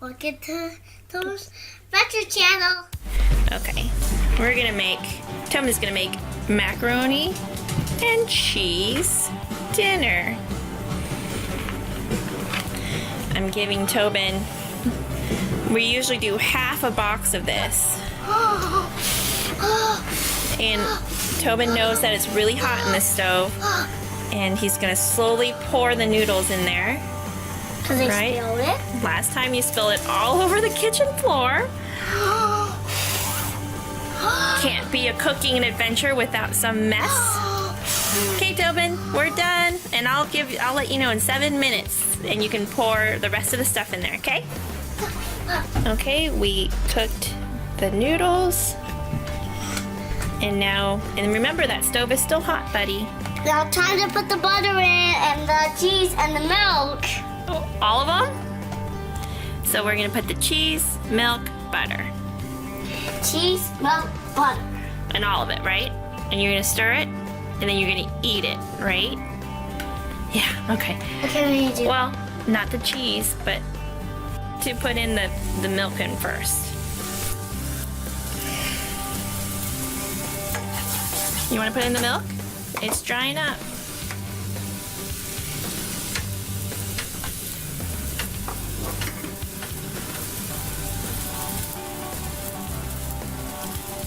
welcome to Tobin's Adventure Channel. Okay, Tobin's gonna make macaroni and cheese dinner. I'm giving Tobin, we usually do half a box of this. And Tobin knows that it's really hot in the stove, and he's gonna slowly pour the noodles in there. Because I spilled it. Last time you spilled it all over the kitchen floor. Can't be a cooking an adventure without some mess. Okay, Tobin, we're done, and I'll let you know in 7 minutes, and you can pour the rest of the stuff in there, okay? Okay, we cooked the noodles, and remember that stove is still hot, buddy. Now time to put the butter in and the cheese and the milk. Oh, all of them? So we're gonna put the cheese, milk, butter. Cheese, milk, butter. And all of it, right? And you're gonna stir it, and then you're gonna eat it, right? Yeah, okay. Okay, what do you do? Well, not the cheese, but to put in the milk in first. You wanna put in the milk? It's drying up.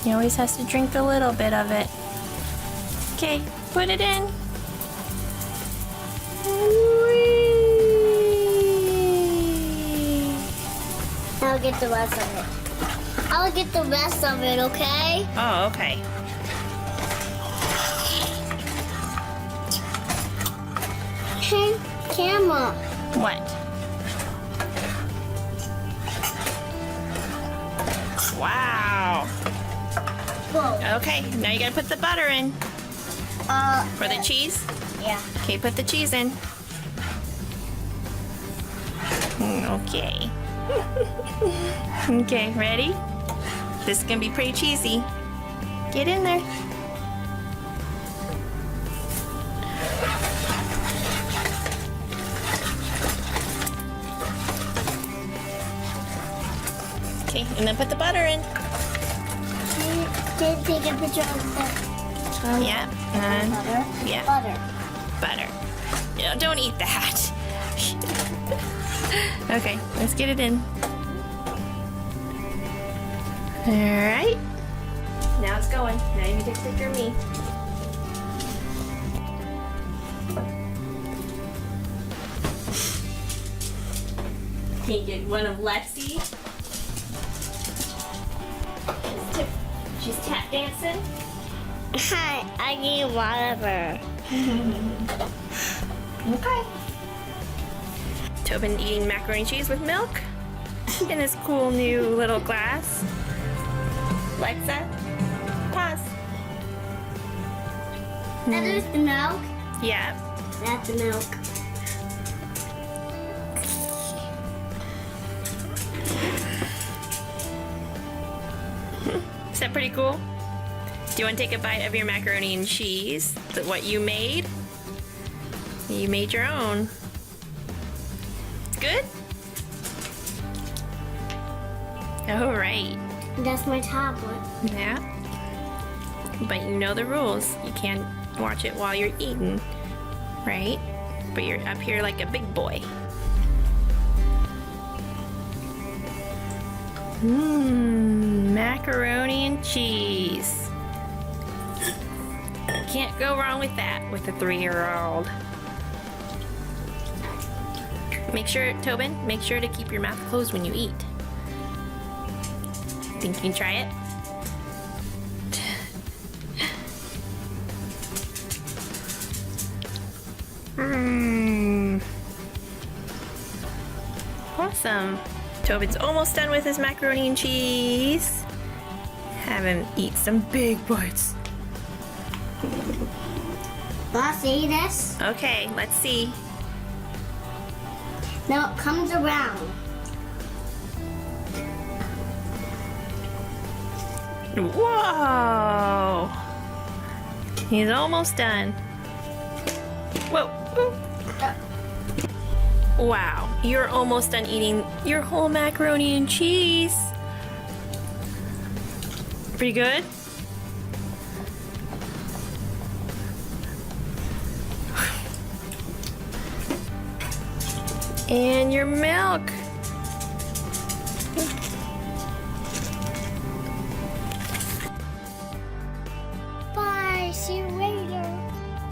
He always has to drink a little bit of it. Okay, put it in. I'll get the rest of it. I'll get the rest of it, okay? Oh, okay. Hey, camera. What? Wow. Whoa. Okay, now you gotta put the butter in. For the cheese? Yeah. Okay, put the cheese in. Okay. Okay, ready? This is gonna be pretty cheesy. Get in there. Okay, and then put the butter in. Can you take a picture of the Yeah, and butter? yeah. Butter. Yeah, don't eat that. Okay, let's get it in. Alright. Now it's going. Now you can take a picture of me. Can you get one of Lexi? She's tap dancing. Hi, I need whatever. Okay. Tobin eating macaroni and cheese with milk in his cool new little glass. Lexa, pause. That is the milk. Yeah. That's the milk. Is that pretty cool? Do you want to take a bite of your macaroni and cheese? What you made? You made your own. It's good? All right. That's my tablet. Yeah. But you know the rules. You can't watch it while you're eating, right? But you're up here like a big boy. Macaroni and cheese. Can't go wrong with that with a 3-year-old. Make sure, Tobin, make sure to keep your mouth closed when you eat. Think you can try it? Awesome. Tobin's almost done with his macaroni and cheese. Have him eat some big bites. Want to see this? Okay, let's see. Now it comes around. Whoa! He's almost done. Whoa! Wow, you're almost done eating your whole macaroni and cheese. Pretty good? And your milk.